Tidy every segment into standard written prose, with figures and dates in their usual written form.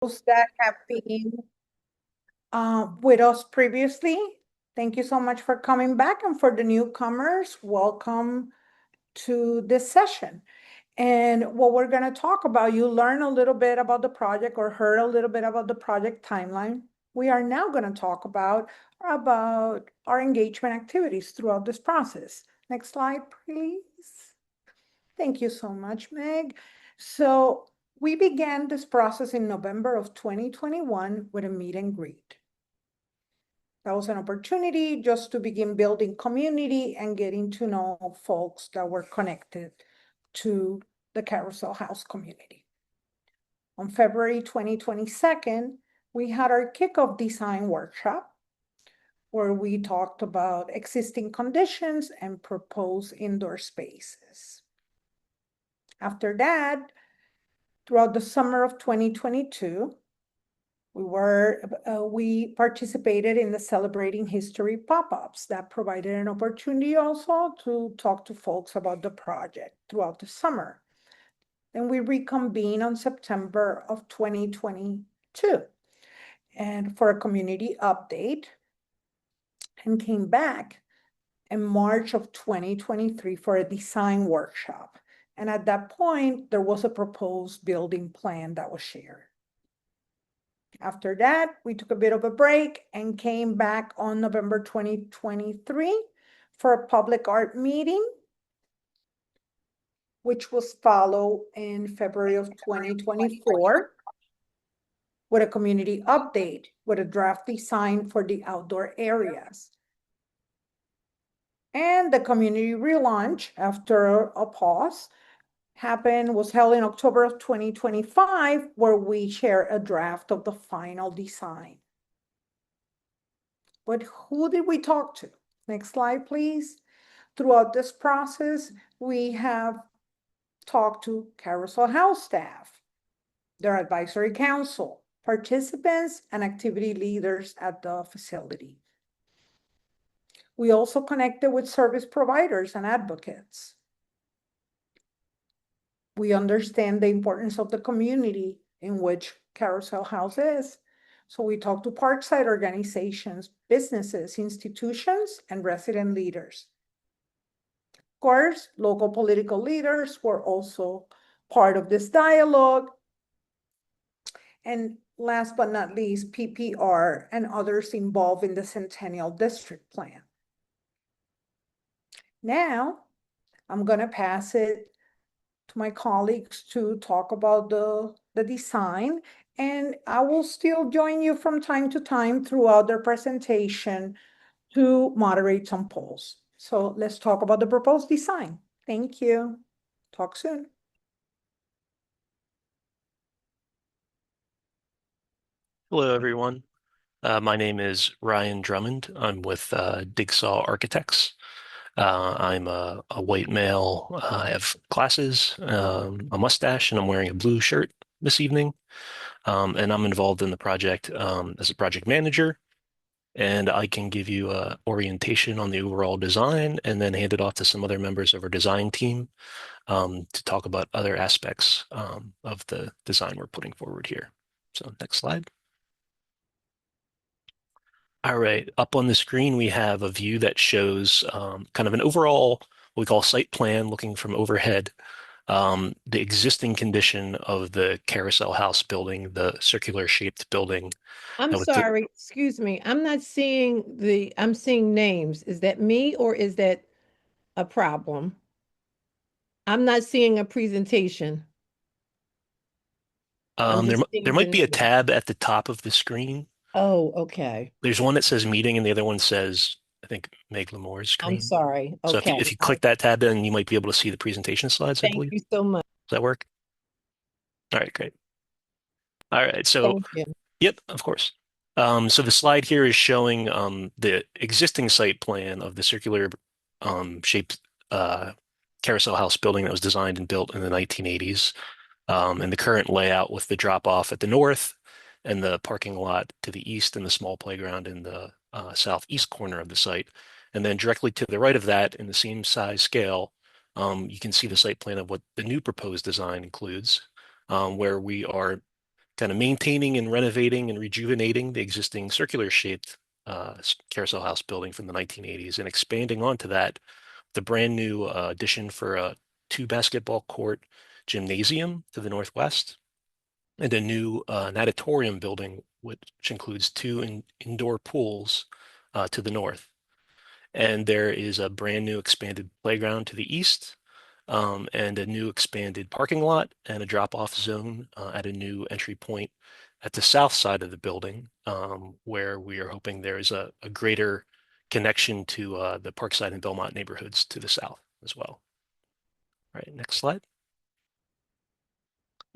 Those that have been with us previously, thank you so much for coming back. And for the newcomers, welcome to this session. And what we're going to talk about, you learn a little bit about the project or heard a little bit about the project timeline. We are now going to talk about our engagement activities throughout this process. Next slide, please. Thank you so much, Meg. So we began this process in November of 2021 with a meet and greet. That was an opportunity just to begin building community and getting to know folks that were connected to the Carousel House community. On February 2022, we had our kickoff design workshop where we talked about existing conditions and proposed indoor spaces. After that, throughout the summer of 2022, we participated in the Celebrating History pop-ups that provided an opportunity also to talk to folks about the project throughout the summer. Then we reconvened on September of 2022 and for a community update, and came back in March of 2023 for a design workshop. And at that point, there was a proposed building plan that was shared. After that, we took a bit of a break and came back on November 2023 for a public art meeting, which was followed in February of 2024 with a community update with a draft design for the outdoor areas. And the community relaunch after a pause was held in October of 2025, where we share a draft of the final design. But who did we talk to? Next slide, please. Throughout this process, we have talked to Carousel House staff, their advisory council, participants, and activity leaders at the facility. We also connected with service providers and advocates. We understand the importance of the community in which Carousel House is. So we talked to parkside organizations, businesses, institutions, and resident leaders. Of course, local political leaders were also part of this dialogue. And last but not least, PPR and others involved in the Centennial District Plan. Now, I'm going to pass it to my colleagues to talk about the design, and I will still join you from time to time throughout their presentation to moderate some polls. So let's talk about the proposed design. Thank you. Talk soon. Hello, everyone. My name is Ryan Drummond. I'm with Digsaw Architects. I'm a white male. I have glasses, a mustache, and I'm wearing a blue shirt this evening. And I'm involved in the project as a project manager. And I can give you a orientation on the overall design and then hand it off to some other members of our design team to talk about other aspects of the design we're putting forward here. So next slide. All right, up on the screen, we have a view that shows kind of an overall, what we call site plan looking from overhead, the existing condition of the Carousel House building, the circular shaped building. I'm sorry, excuse me. I'm seeing names. Is that me or is that a problem? I'm not seeing a presentation. There might be a tab at the top of the screen. Oh, okay. There's one that says meeting and the other one says, I think, Meg Lemore's screen. I'm sorry. So Okay. if you click that tab, then you might be able to see the presentation slides, I believe. Thank you so much. Does that work? All right, great. All right, so Thank you. Yep, of course. So the slide here is showing the existing site plan of the circular shaped Carousel House building that was designed and built in the 1980s, and the current layout with the drop off at the north and the parking lot to the east and the small playground in the southeast corner of the site. And then directly to the right of that, in the same size scale, you can see the site plan of what the new proposed design includes, where we are kind of maintaining and renovating and rejuvenating the existing circular shaped Carousel House building from the 1980s and expanding onto that the brand new addition for a two basketball court gymnasium to the northwest and a new natatorium building, which includes two indoor pools to the north. And there is a brand new expanded playground to the east, and a new expanded parking lot and a drop-off zone at a new entry point at the south side of the building, where we are hoping there is a greater connection to the Parkside and Belmont neighborhoods to the south as well. All right, next slide.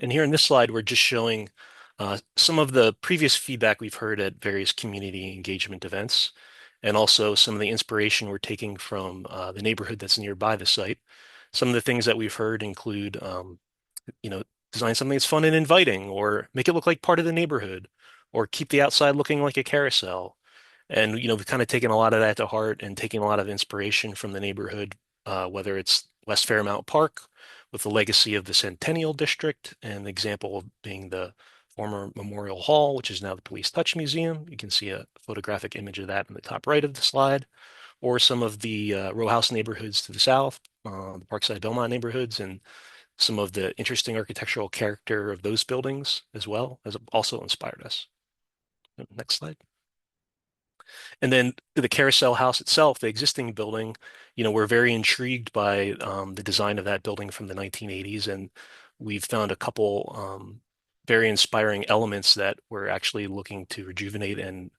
And here in this slide, we're just showing some of the previous feedback we've heard at various community engagement events, and also some of the inspiration we're taking from the neighborhood that's nearby the site. Some of the things that we've heard include, design something that's fun and inviting, or make it look like part of the neighborhood, or keep the outside looking like a carousel. And, we've kind of taken a lot of that to heart and taking a lot of inspiration from the neighborhood, whether it's West Fairmount Park with the legacy of the Centennial District, and the example of being the former Memorial Hall, which is now the Police Touch Museum. You can see a photographic image of that in the top right of the slide, or some of the row house neighborhoods to the south, the Parkside Belmont neighborhoods, and some of the interesting architectural character of those buildings as well has also inspired us. Next slide. And then the Carousel House itself, the existing building, we're very intrigued by the design of that building from the 1980s. And we've found a couple very inspiring elements that we're actually looking to rejuvenate and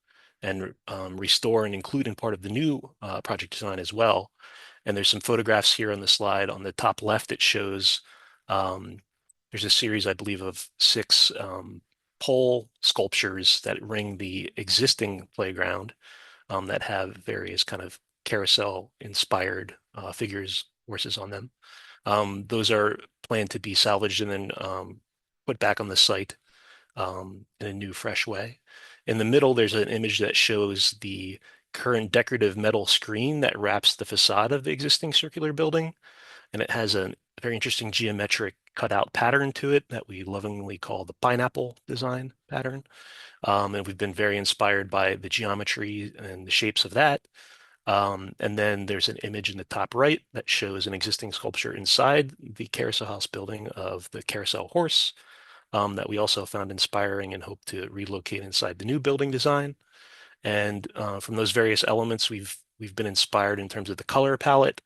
restore and include in part of the new project design as well. And there's some photographs here on the slide. On the top left, it shows there's a series, I believe, of 6 pole sculptures that ring the existing playground that have various kind of carousel inspired figures, horses on them. Those are planned to be salvaged and then put back on the site in a new, fresh way. In the middle, there's an image that shows the current decorative metal screen that wraps the facade of the existing circular building. And it has a very interesting geometric cutout pattern to it that we lovingly call the pineapple design pattern. And we've been very inspired by the geometry and the shapes of that. And then there's an image in the top right that shows an existing sculpture inside the Carousel House building of the carousel horse that we also found inspiring and hope to relocate inside the new building design. And from those various elements, we've been inspired in terms of the color palette,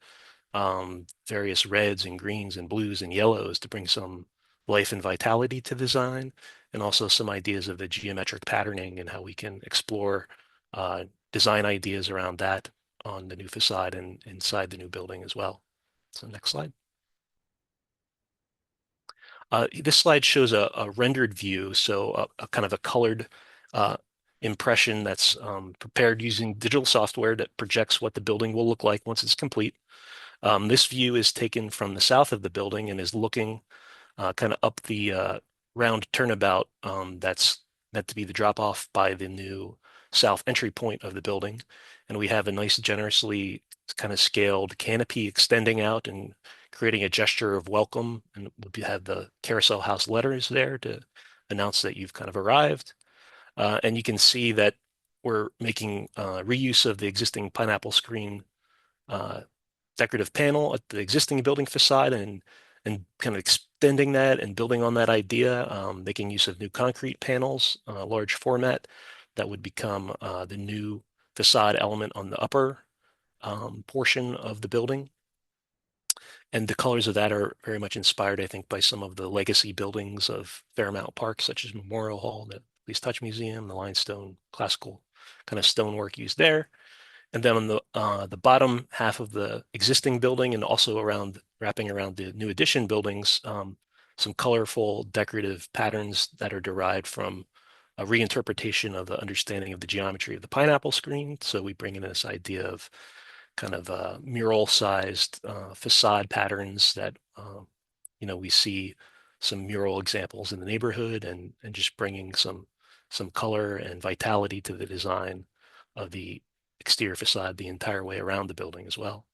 various reds and greens and blues and yellows to bring some life and vitality to design, and also some ideas of the geometric patterning and how we can explore design ideas around that on the new facade and inside the new building as well. So next slide. This slide shows a rendered view, so a kind of a colored impression that's prepared using digital software that projects what the building will look like once it's complete. This view is taken from the south of the building and is looking kind of up the round turnabout that's meant to be the drop off by the new south entry point of the building. And we have a nice, generously kind of scaled canopy extending out and creating a gesture of welcome. And we have the Carousel House letters there to announce that you've kind of arrived. And you can see that we're making reuse of the existing pineapple screen decorative panel at the existing building facade and kind of extending that and building on that idea, making use of new concrete panels, large format that would become the new facade element on the upper portion of the building. And the colors of that are very much inspired, I think, by some of the legacy buildings of Fairmount Park, such as Memorial Hall, the Police Touch Museum, the limestone classical kind of stonework used there. And then on the bottom half of the existing building and also wrapping around the new addition buildings, some colorful decorative patterns that are derived from a reinterpretation of the understanding of the geometry of the pineapple screen. So we bring in this idea of kind of mural-sized facade patterns that we see some mural examples in the neighborhood and just bringing some color and vitality to the design of the exterior facade the entire way around the building as well.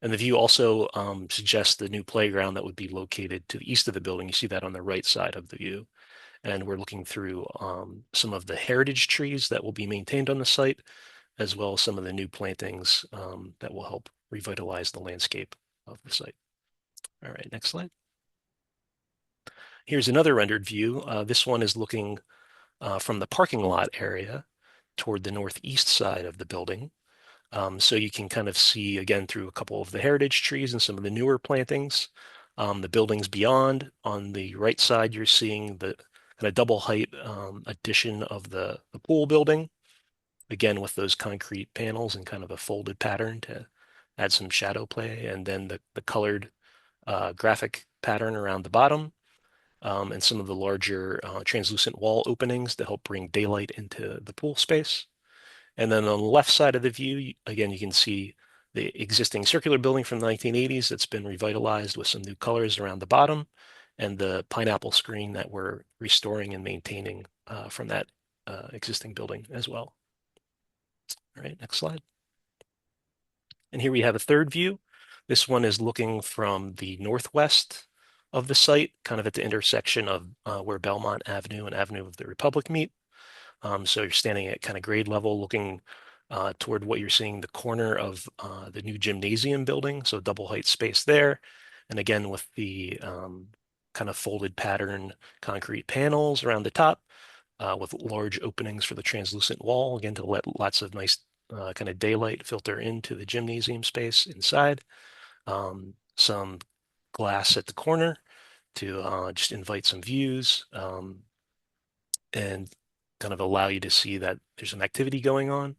And the view also suggests the new playground that would be located to the east of the building. You see that on the right side of the view. and we're looking through some of the heritage trees that will be maintained on the site, as well as some of the new plantings that will help revitalize the landscape of the site. All right, next slide. Here's another rendered view. This one is looking from the parking lot area toward the northeast side of the building. So you can kind of see again through a couple of the heritage trees and some of the newer plantings. The buildings beyond, on the right side, you're seeing the kind of double height addition of the pool building, again with those concrete panels and kind of a folded pattern to add some shadow play, and then the colored graphic pattern around the bottom, and some of the larger translucent wall openings to help bring daylight into the pool space. And then on the left side of the view, again, you can see the existing circular building from the 1980s that's been revitalized with some new colors around the bottom, and the pineapple screen that we're restoring and maintaining from that existing building as well. All right, next slide. And here we have a third view. This one is looking from the northwest of the site, kind of at the intersection of where Belmont Avenue and Avenue of the Republic meet. So you're standing at kind of grade level, looking toward what you're seeing the corner of the new gymnasium building, so double height space there. And again, with the kind of folded pattern concrete panels around the top, with large openings for the translucent wall, again, to let lots of nice kind of daylight filter into the gymnasium space inside. Some glass at the corner to just invite some views. And kind of allow you to see that there's some activity going on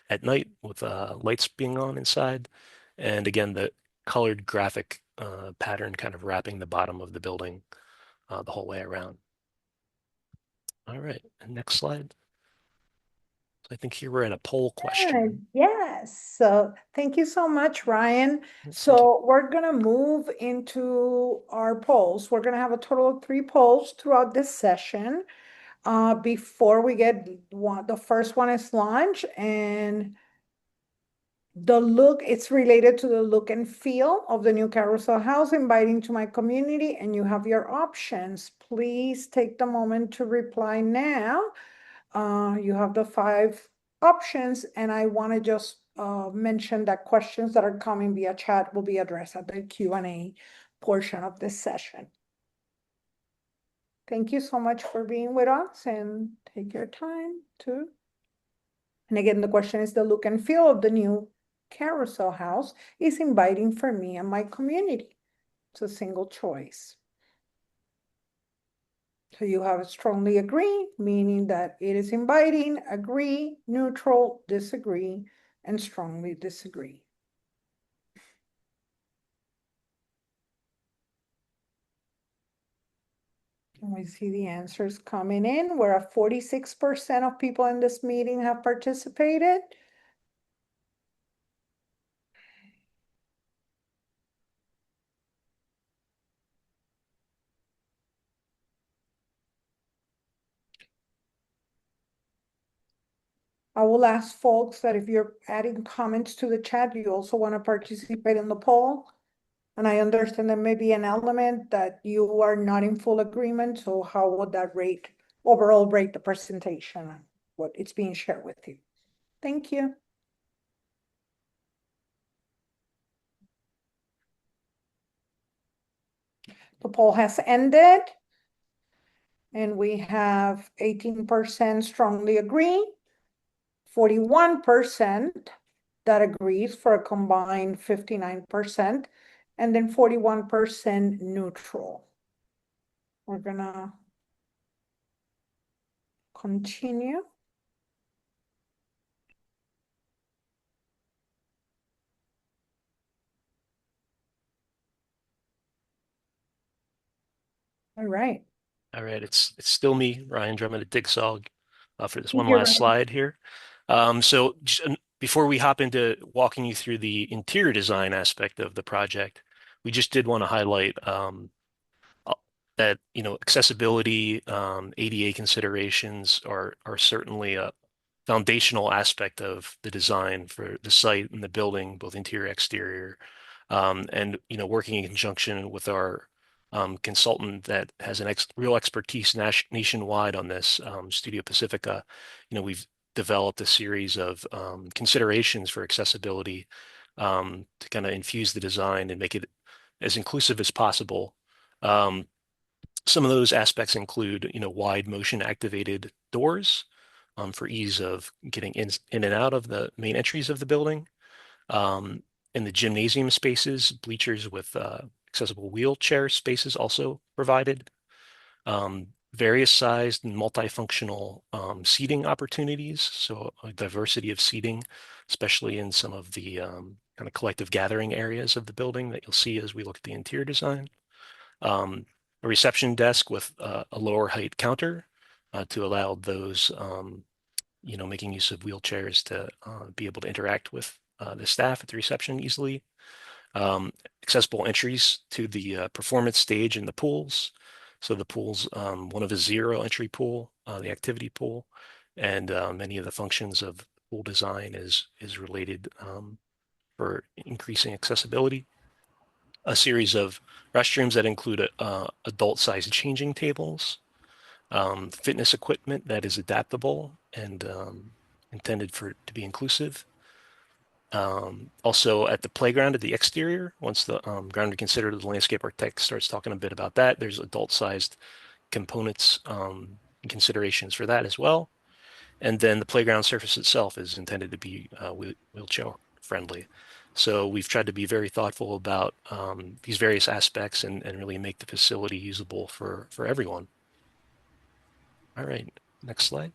at night with lights being on inside. And again, the colored graphic pattern kind of wrapping the bottom of the building the whole way around. All right, and next slide. So I think here we're at a poll question. Yes. So thank you so much, Ryan. Thank you. So we're gonna move into our polls. We're gonna have a total of 3 polls throughout this session. Before we get one, the first one is lunch, and it's related to the look and feel of the new Carousel house, inviting to my community, and you have your options. Please take the moment to reply now. You have the 5 options, and I want to just mention that questions that are coming via chat will be addressed at the Q&A portion of this session. Thank you so much for being with us, and take your time to. And again, the question is, the look and feel of the new Carousel house is inviting for me and my community. It's a single choice. So you have a strongly agree, meaning that it is inviting, agree, neutral, disagree, and strongly disagree. And we see the answers coming in, where 46% of people in this meeting have participated. I will ask folks that if you're adding comments to the chat, you also want to participate in the poll. And I understand there may be an element that you are not in full agreement, so how would that overall rate the presentation, what it's being shared with you? Thank you. The poll has ended, and we have 18% strongly agree, 41% that agrees for a combined 59%, and then 41% neutral. We're gonna continue. All right. All right, it's still me, Ryan Drummond at Digsog, for this one Thank you, last Ryan. slide here. So just, before we hop into walking you through the interior design aspect of the project, we just did want to highlight that accessibility, ADA considerations are certainly a foundational aspect of the design for the site and the building, both interior, exterior, and working in conjunction with our consultant that has an real expertise nationwide on this, Studio Pacifica. We've developed a series of considerations for accessibility to kind of infuse the design and make it as inclusive as possible. Some of those aspects include, wide motion activated doors for ease of getting in and out of the main entries of the building. In the gymnasium spaces, bleachers with accessible wheelchair spaces also provided. Various sized and multifunctional seating opportunities, so a diversity of seating, especially in some of the kind of collective gathering areas of the building that you'll see as we look at the interior design. A reception desk with a lower height counter to allow those making use of wheelchairs to be able to interact with the staff at the reception easily. Accessible entries to the performance stage and the pools. So the pool's one of a zero entry pool, the activity pool, and many of the functions of pool design is related for increasing accessibility. A series of restrooms that include adult-sized changing tables, fitness equipment that is adaptable and intended to be inclusive. Also at the playground at the exterior, once the ground reconsidered, the landscape architect starts talking a bit about that. There's adult-sized components and considerations for that as well. And then the playground surface itself is intended to be wheelchair friendly. So we've tried to be very thoughtful about these various aspects and really make the facility usable for everyone. All right, next slide.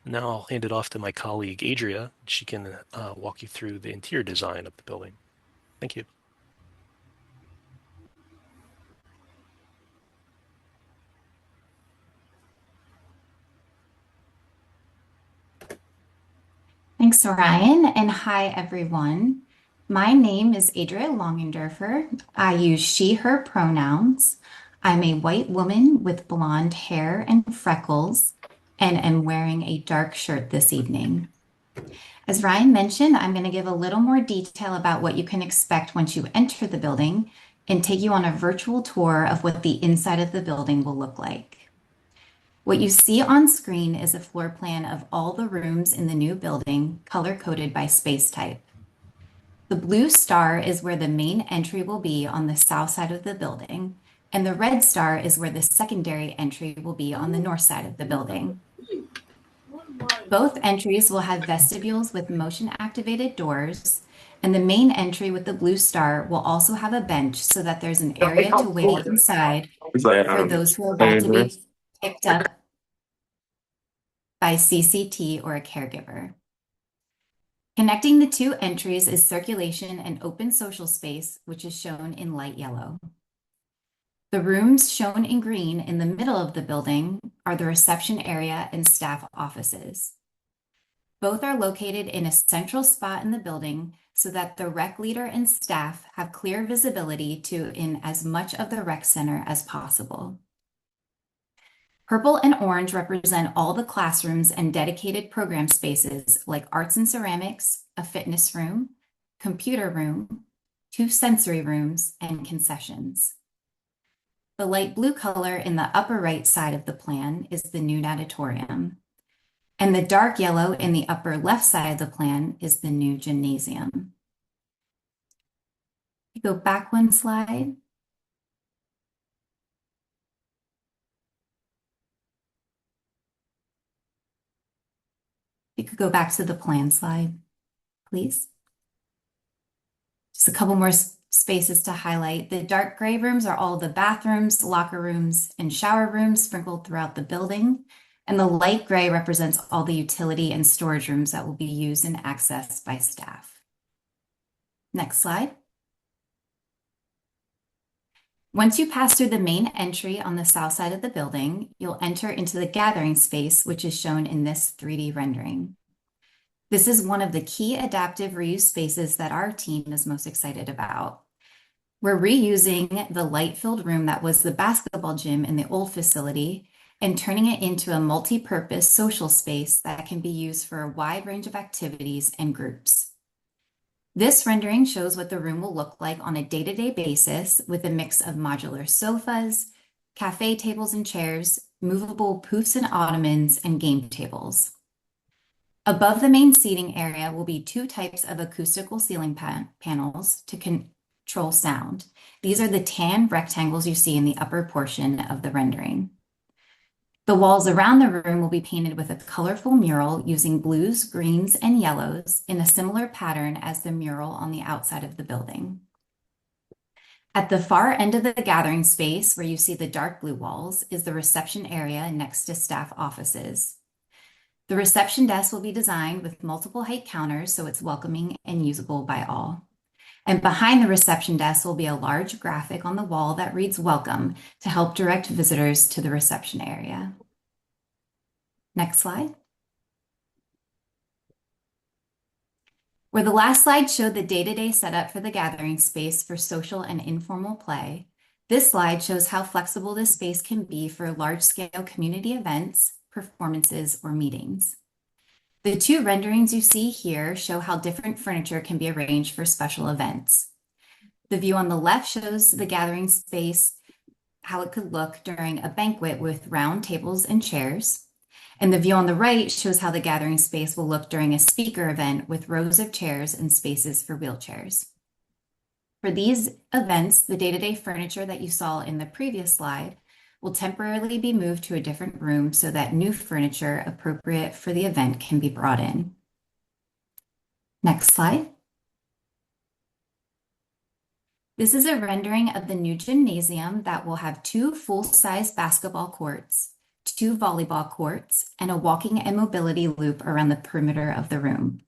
Now I'll hand it off to my colleague, Adria. She can walk you through the interior design of the building. Thank you. Thanks, Ryan, and hi, everyone. My name is Adria Longendorfer. I use she, her pronouns. I'm a white woman with blonde hair and freckles, and am wearing a dark shirt this evening. As Ryan mentioned, I'm going to give a little more detail about what you can expect once you enter the building and take you on a virtual tour of what the inside of the building will look like. What you see on screen is a floor plan of all the rooms in the new building, color-coded by space type. The blue star is where the main entry will be on the south side of the building, and the red star is where the secondary entry will be on the north side of the building. Both entries will have vestibules with motion-activated doors, and the main entry with the blue star will also have a bench so that there's an area to wait inside for those who are about to be picked up by CCT or a caregiver. Connecting the two entries is circulation and open social space, which is shown in light yellow. The rooms shown in green in the middle of the building are the reception area and staff offices. Both are located in a central spot in the building so that the rec leader and staff have clear visibility to in as much of the rec center as possible. Purple and orange represent all the classrooms and dedicated program spaces like arts and ceramics, a fitness room, computer room, 2 sensory rooms, and concessions. The light blue color in the upper right side of the plan is the new natatorium, and the dark yellow in the upper left side of the plan is the new gymnasium. Go back one slide. You could go back to the plan slide, please. Just a couple more spaces to highlight. The dark gray rooms are all the bathrooms, locker rooms, and shower rooms sprinkled throughout the building. And the light gray represents all the utility and storage rooms that will be used and accessed by staff. Next slide. Once you pass through the main entry on the south side of the building, you'll enter into the gathering space, which is shown in this 3D rendering. This is one of the key adaptive reuse spaces that our team is most excited about. We're reusing the light-filled room that was the basketball gym in the old facility and turning it into a multi-purpose social space that can be used for a wide range of activities and groups. This rendering shows what the room will look like on a day-to-day basis with a mix of modular sofas, cafe tables and chairs, movable poufs and ottomans, and game tables. Above the main seating area will be two types of acoustical ceiling panels to control sound. These are the tan rectangles you see in the upper portion of the rendering. The walls around the room will be painted with a colorful mural using blues, greens, and yellows in a similar pattern as the mural on the outside of the building. At the far end of the gathering space, where you see the dark blue walls, is the reception area next to staff offices. The reception desk will be designed with multiple height counters so it's welcoming and usable by all. And behind the reception desk will be a large graphic on the wall that reads "Welcome" to help direct visitors to the reception area. Next slide. Where the last slide showed the day-to-day setup for the gathering space for social and informal play, this slide shows how flexible this space can be for large-scale community events, performances, or meetings. The two renderings you see here show how different furniture can be arranged for special events. The view on the left shows the gathering space, how it could look during a banquet with round tables and chairs. And the view on the right shows how the gathering space will look during a speaker event with rows of chairs and spaces for wheelchairs. For these events, the day-to-day furniture that you saw in the previous slide will temporarily be moved to a different room so that new furniture appropriate for the event can be brought in. Next slide. This is a rendering of the new gymnasium that will have two full-size basketball courts, two volleyball courts, and a walking and mobility loop around the perimeter of the room.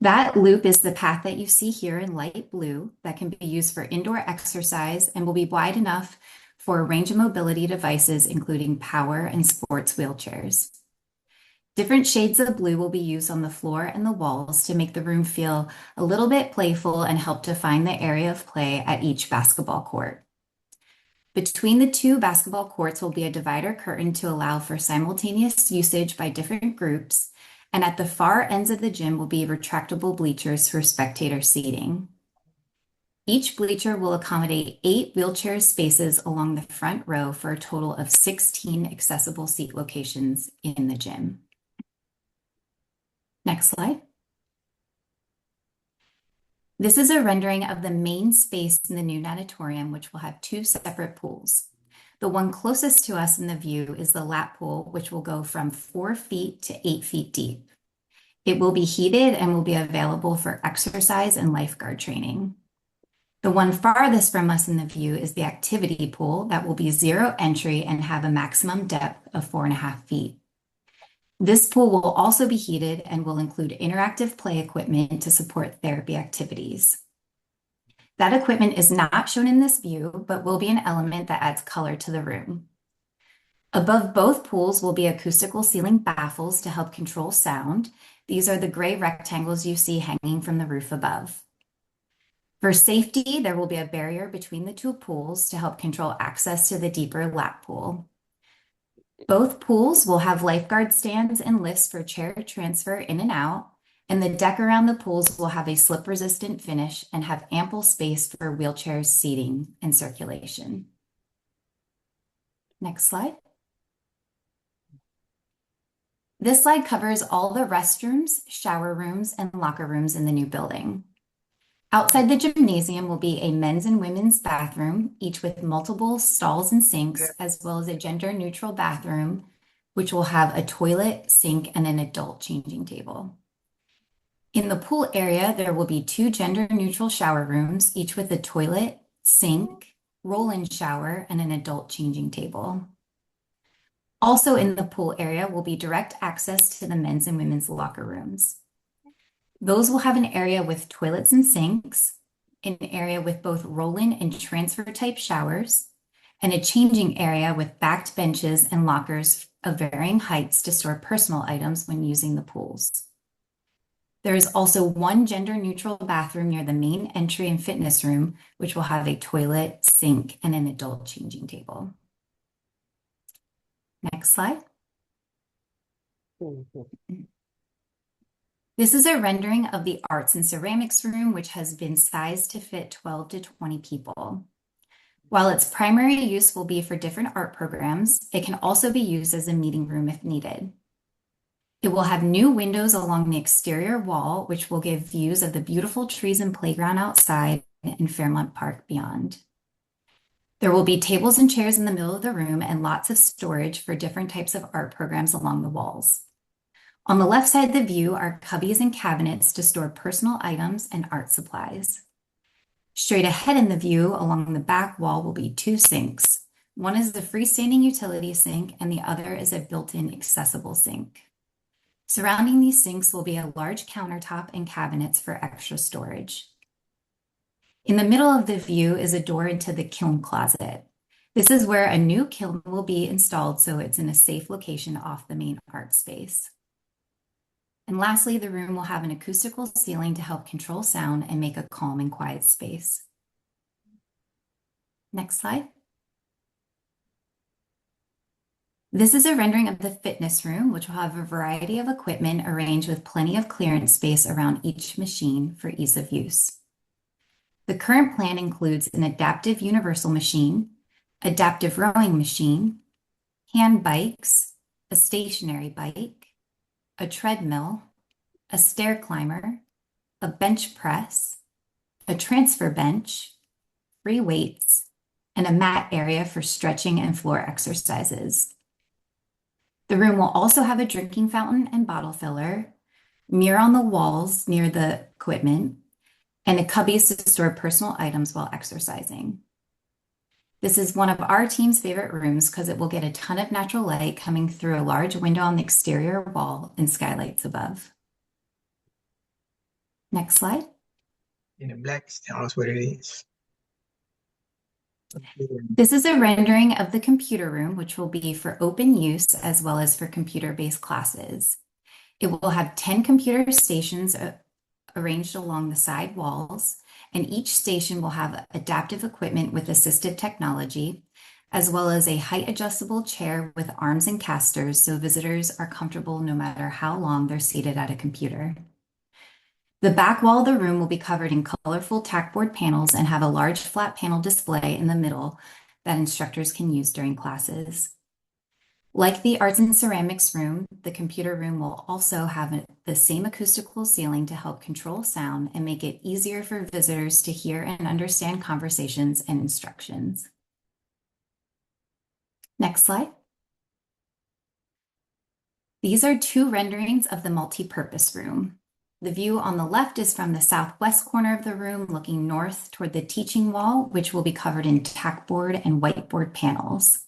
That loop is the path that you see here in light blue that can be used for indoor exercise and will be wide enough for a range of mobility devices, including power and sports wheelchairs. Different shades of blue will be used on the floor and the walls to make the room feel a little bit playful and help define the area of play at each basketball court. Between the two basketball courts will be a divider curtain to allow for simultaneous usage by different groups, and at the far ends of the gym will be retractable bleachers for spectator seating. Each bleacher will accommodate 8 wheelchair spaces along the front row for a total of 16 accessible seat locations in the gym. Next slide. This is a rendering of the main space in the new natatorium, which will have 2 separate pools. The one closest to us in the view is the lap pool, which will go from 4 feet to 8 feet deep. It will be heated and will be available for exercise and lifeguard training. The one farthest from us in the view is the activity pool that will be 0 entry and have a maximum depth of 4.5 feet. This pool will also be heated and will include interactive play equipment to support therapy activities. That equipment is not shown in this view, but will be an element that adds color to the room. Above both pools will be acoustical ceiling baffles to help control sound. These are the gray rectangles you see hanging from the roof above. For safety, there will be a barrier between the 2 pools to help control access to the deeper lap pool. Both pools will have lifeguard stands and lifts for chair transfer in and out, and the deck around the pools will have a slip-resistant finish and have ample space for wheelchairs, seating, and circulation. Next slide. This slide covers all the restrooms, shower rooms, and locker rooms in the new building. Outside the gymnasium will be a men's and women's bathroom, each with multiple stalls and sinks, as well as a gender-neutral bathroom, which will have a toilet, sink, and an adult changing table. In the pool area, there will be 2 gender-neutral shower rooms, each with a toilet, sink, roll-in shower, and an adult changing table. Also in the pool area will be direct access to the men's and women's locker rooms. Those will have an area with toilets and sinks, an area with both roll-in and transfer type showers, and a changing area with backed benches and lockers of varying heights to store personal items when using the pools. There is also 1 gender-neutral bathroom near the main entry and fitness room, which will have a toilet, sink, and an adult changing table. Next slide. This is a rendering of the arts and ceramics room, which has been sized to fit 12 to 20 people. While its primary use will be for different art programs, it can also be used as a meeting room if needed. It will have new windows along the exterior wall, which will give views of the beautiful trees and playground outside and Fairmont Park beyond. There will be tables and chairs in the middle of the room and lots of storage for different types of art programs along the walls. On the left side of the view are cubbies and cabinets to store personal items and art supplies. Straight ahead in the view along the back wall will be two sinks. One is the freestanding utility sink and the other is a built-in accessible sink. Surrounding these sinks will be a large countertop and cabinets for extra storage. In the middle of the view is a door into the kiln closet. This is where a new kiln will be installed, so it's in a safe location off the main art space. And lastly, the room will have an acoustical ceiling to help control sound and make a calm and quiet space. Next slide. This is a rendering of the fitness room, which will have a variety of equipment arranged with plenty of clearance space around each machine for ease of use. The current plan includes an adaptive universal machine, adaptive rowing machine, hand bikes, a stationary bike, a treadmill, a stair climber, a bench press, a transfer bench, free weights, and a mat area for stretching and floor exercises. The room will also have a drinking fountain and bottle filler, mirror on the walls near the equipment, and a cubbies to store personal items while exercising. This is one of our team's favorite rooms because it will get a ton of natural light coming through a large window on the exterior wall and skylights above. Next slide. In the black, tell us what it is. This is a rendering of the computer room, which will be for open use as well as for computer-based classes. It will have 10 computer stations arranged along the side walls, and each station will have adaptive equipment with assistive technology, as well as a height adjustable chair with arms and casters so visitors are comfortable no matter how long they're seated at a computer. The back wall of the room will be covered in colorful tackboard panels and have a large flat panel display in the middle that instructors can use during classes. Like the arts and ceramics room, the computer room will also have the same acoustical ceiling to help control sound and make it easier for visitors to hear and understand conversations and instructions. Next slide. These are two renderings of the multi-purpose room. The view on the left is from the southwest corner of the room, looking north toward the teaching wall, which will be covered in tackboard and whiteboard panels.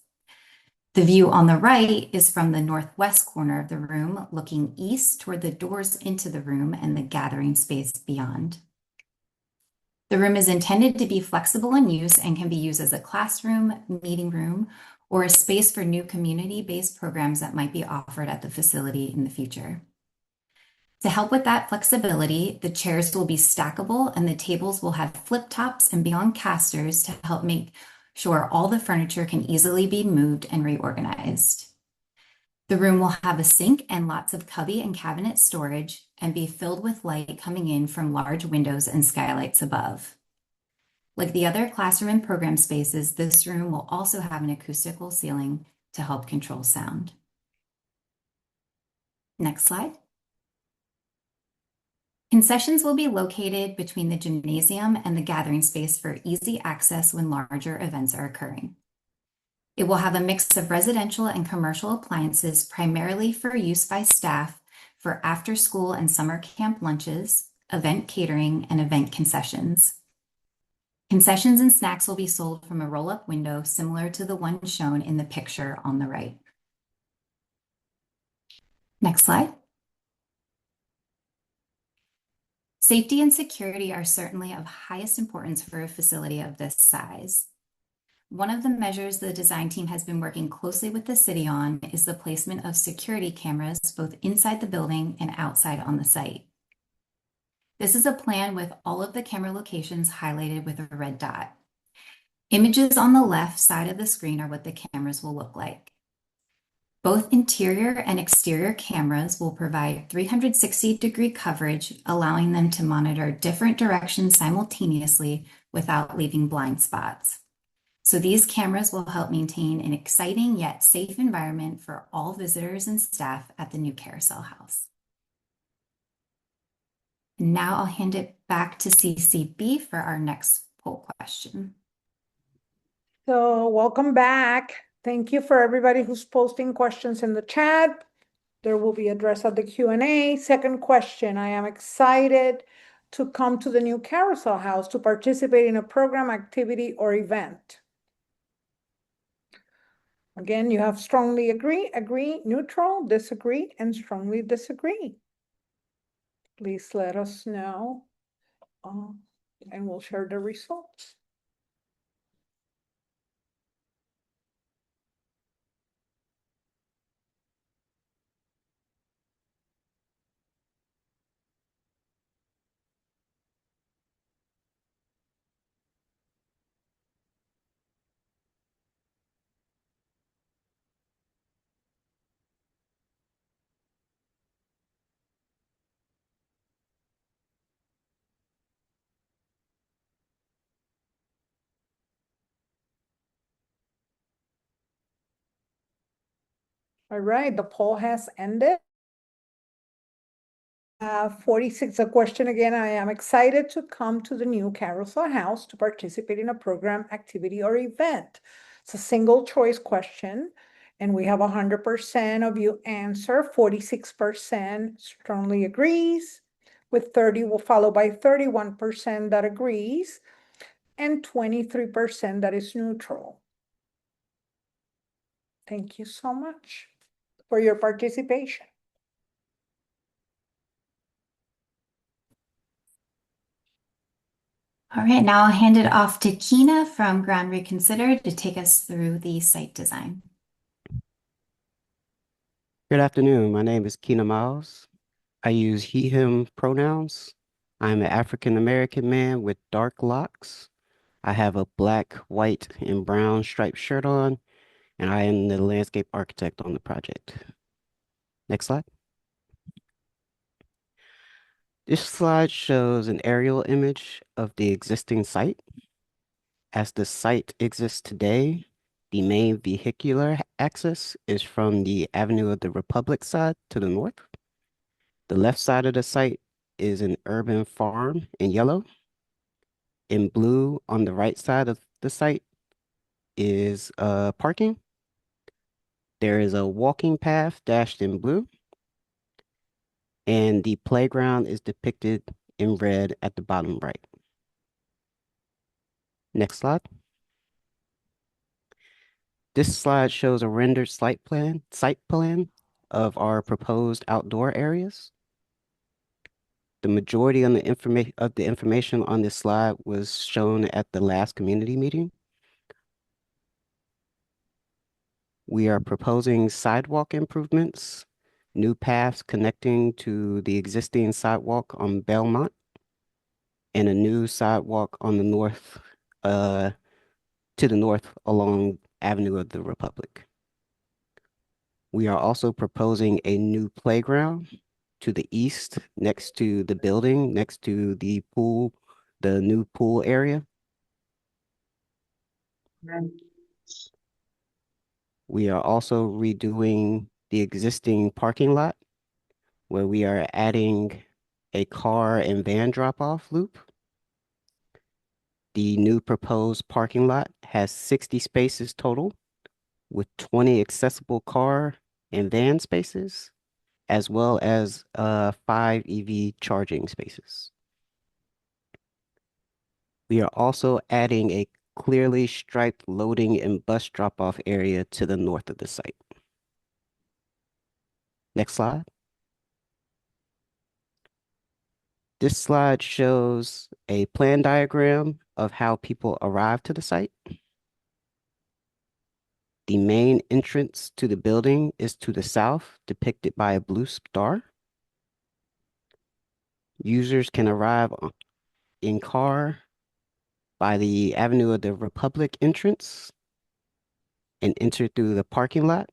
The view on the right is from the northwest corner of the room, looking east toward the doors into the room and the gathering space beyond. The room is intended to be flexible in use and can be used as a classroom, meeting room, or a space for new community-based programs that might be offered at the facility in the future. To help with that flexibility, the chairs will be stackable and the tables will have flip tops and beyond casters to help make sure all the furniture can easily be moved and reorganized. The room will have a sink and lots of cubby and cabinet storage and be filled with light coming in from large windows and skylights above. Like the other classroom and program spaces, this room will also have an acoustical ceiling to help control sound. Next slide. Concessions will be located between the gymnasium and the gathering space for easy access when larger events are occurring. It will have a mix of residential and commercial appliances, primarily for use by staff for after-school and summer camp lunches, event catering, and event concessions. Concessions and snacks will be sold from a roll-up window similar to the one shown in the picture on the right. Next slide. Safety and security are certainly of highest importance for a facility of this size. One of the measures the design team has been working closely with the city on is the placement of security cameras both inside the building and outside on the site. This is a plan with all of the camera locations highlighted with a red dot. Images on the left side of the screen are what the cameras will look like. Both interior and exterior cameras will provide 360-degree coverage, allowing them to monitor different directions simultaneously without leaving blind spots. So these cameras will help maintain an exciting yet safe environment for all visitors and staff at the new Carousel House. And now I'll hand it back to CCB for our next poll question. So welcome back. Thank you for everybody who's posting questions in the chat. There will be addressed at the Q&A. Second question, I am excited to come to the new Carousel House to participate in a program, activity, or event. Again, you have strongly agree, agree, neutral, disagree, and strongly disagree. Please let us know, and we'll share the results. All right, the poll has ended. 46, a question again. I am excited to come to the new Carousel House to participate in a program, activity, or event. It's a single choice question, and we have 100% of you answer. 46% strongly agrees, with 30 will follow by 31% that agrees, and 23% that is neutral. Thank you so much for your participation. All right, now I'll hand it off to Kina from Ground Reconsidered to take us through the site design. Good afternoon. My name is Keena Miles. I use he, him pronouns. I'm an African American man with dark locks. I have a black, white, and brown striped shirt on, and I am the landscape architect on the project. Next slide. This slide shows an aerial image of the existing site. As the site exists today, the main vehicular access is from the Avenue of the Republic side to the north. The left side of the site is an urban farm in yellow. In blue, on the right side of the site is parking. There is a walking path dashed in blue, and the playground is depicted in red at the bottom right. Next slide. This slide shows a rendered site plan of our proposed outdoor areas. The majority of the information on this slide was shown at the last community meeting. We are proposing sidewalk improvements, new paths connecting to the existing sidewalk on Belmont, and a new sidewalk on the north, to the north along Avenue of the Republic. We are also proposing a new playground to the east, next to the building, next to the pool, the new pool area. We are also redoing the existing parking lot where we are adding a car and van drop-off loop. The new proposed parking lot has 60 spaces total, with 20 accessible car and van spaces, as well as 5 EV charging spaces. We are also adding a clearly striped loading and bus drop-off area to the north of the site. Next slide. This slide shows a plan diagram of how people arrive to the site. The main entrance to the building is to the south, depicted by a blue star. Users can arrive in car by the Avenue of the Republic entrance and enter through the parking lot.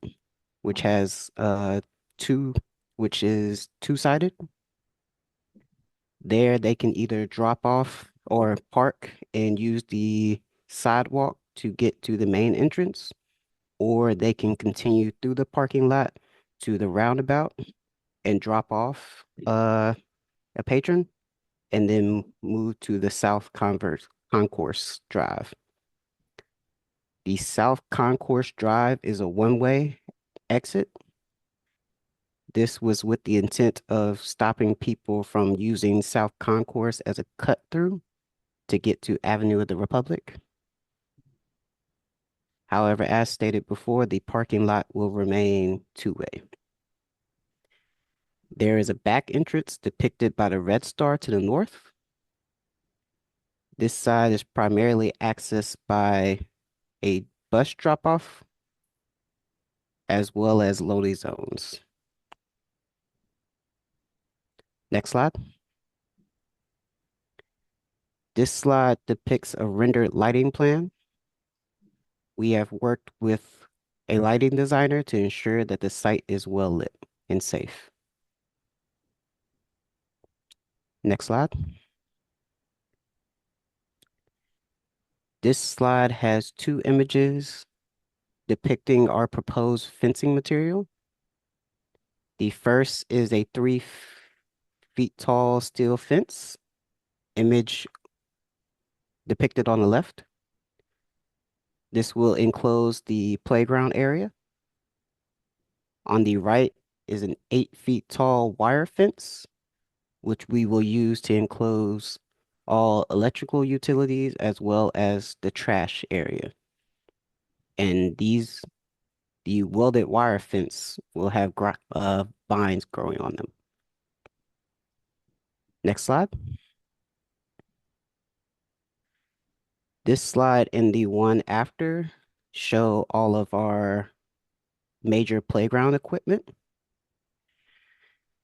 which has two, which is two-sided. There, they can either drop off or park and use the sidewalk to get to the main entrance, or they can continue through the parking lot to the roundabout and drop off a patron and then move to the Concourse Drive. The South Concourse Drive is a one-way exit. This was with the intent of stopping people from using South Concourse as a cut through to get to Avenue of the Republic. However, as stated before, the parking lot will remain two-way. There is a back entrance depicted by the red star to the north. This side is primarily accessed by a bus drop-off as well as loading zones. Next slide. This slide depicts a rendered lighting plan. We have worked with a lighting designer to ensure that the site is well lit and safe. Next slide. This slide has two images depicting our proposed fencing material. The first is a 3 feet tall steel fence, image depicted on the left. This will enclose the playground area. On the right is an 8 feet tall wire fence, which we will use to enclose all electrical utilities as well as the trash area. And the welded wire fence will have vines growing on them. Next slide. This slide and the one after show all of our major playground equipment.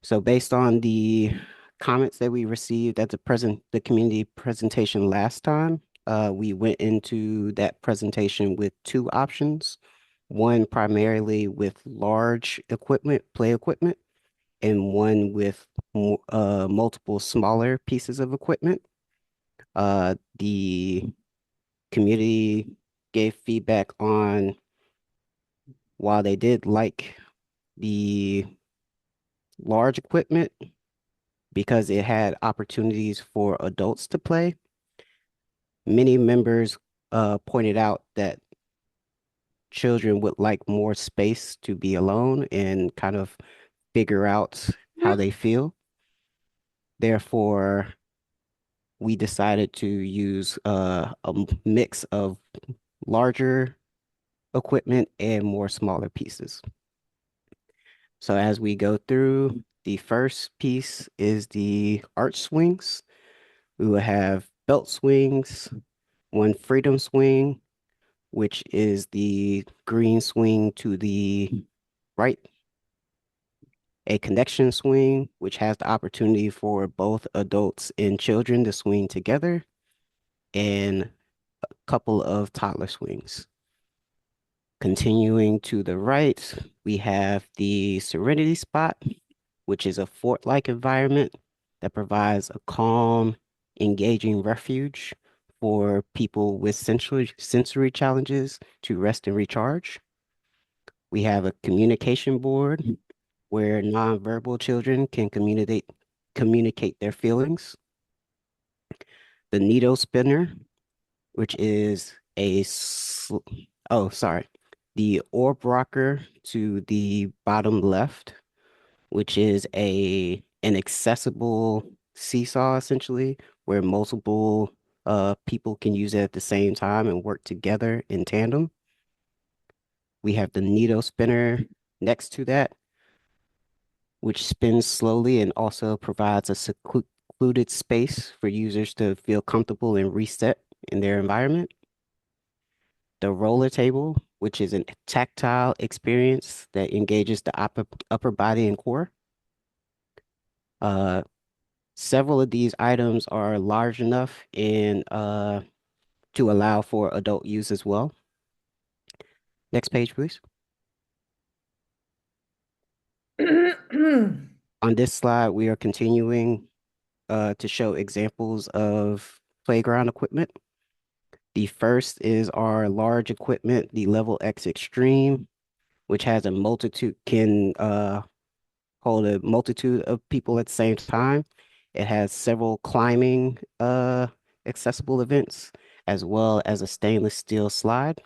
So based on the comments that we received at the community presentation last time, we went into that presentation with two options. One primarily with large equipment, play equipment, and one with multiple smaller pieces of equipment. The community gave feedback on while they did like the large equipment because it had opportunities for adults to play. Many members pointed out that children would like more space to be alone and kind of figure out how they feel. Therefore, we decided to use a mix of larger equipment and more smaller pieces. So as we go through, the first piece is the arch swings. We will have belt swings, one freedom swing, which is the green swing to the right, a connection swing, which has the opportunity for both adults and children to swing together, and a couple of toddler swings. Continuing to the right, we have the Serenity Spot, which is a fort-like environment that provides a calm, engaging refuge for people with sensory challenges to rest and recharge. We have a communication board where nonverbal children can communicate their feelings. The needle spinner, which is the orb rocker to the bottom left, which is an accessible seesaw essentially, where multiple people can use it at the same time and work together in tandem. We have the needle spinner next to that, which spins slowly and also provides a secluded space for users to feel comfortable and reset in their environment. The roller table, which is a tactile experience that engages the upper body and core. Several of these items are large enough and to allow for adult use as well. Next page, please. On this slide, we are continuing to show examples of playground equipment. The first is our large equipment, the Level X Extreme, which has a multitude, can hold a multitude of people at the same time. It has several climbing accessible events, as well as a stainless steel slide.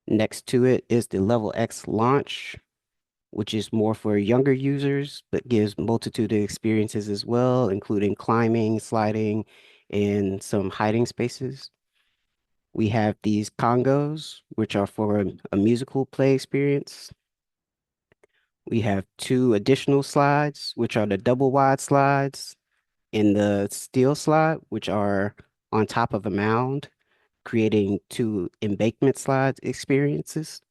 Next to it is the Level X Launch, which is more for younger users, but gives multitude of experiences as well, including climbing, sliding, and some hiding spaces. We have these congos, which are for a musical play experience. We have two additional slides, which are the double wide slides and the steel slide, which are on top of a mound, creating two embankment slide experiences.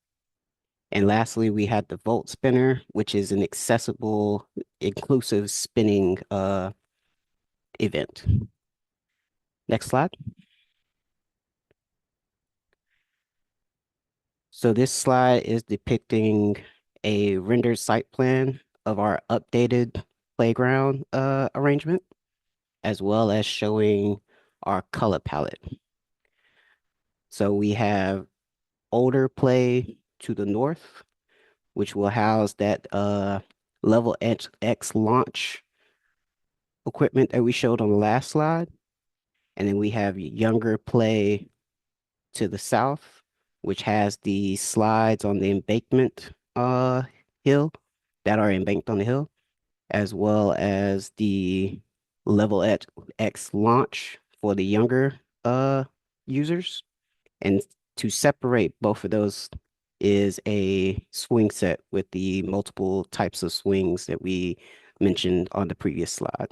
And lastly, we had the Volt Spinner, which is an accessible, inclusive spinning event. Next slide. So this slide is depicting a rendered site plan of our updated playground arrangement, as well as showing our color palette. So we have older play to the north, which will house that level X launch equipment that we showed on the last slide. And then we have younger play to the south, which has the slides on the embankment hill that are embanked on the hill, as well as the level X launch for the younger users. And to separate both of those is a swing set with the multiple types of swings that we mentioned on the previous slide.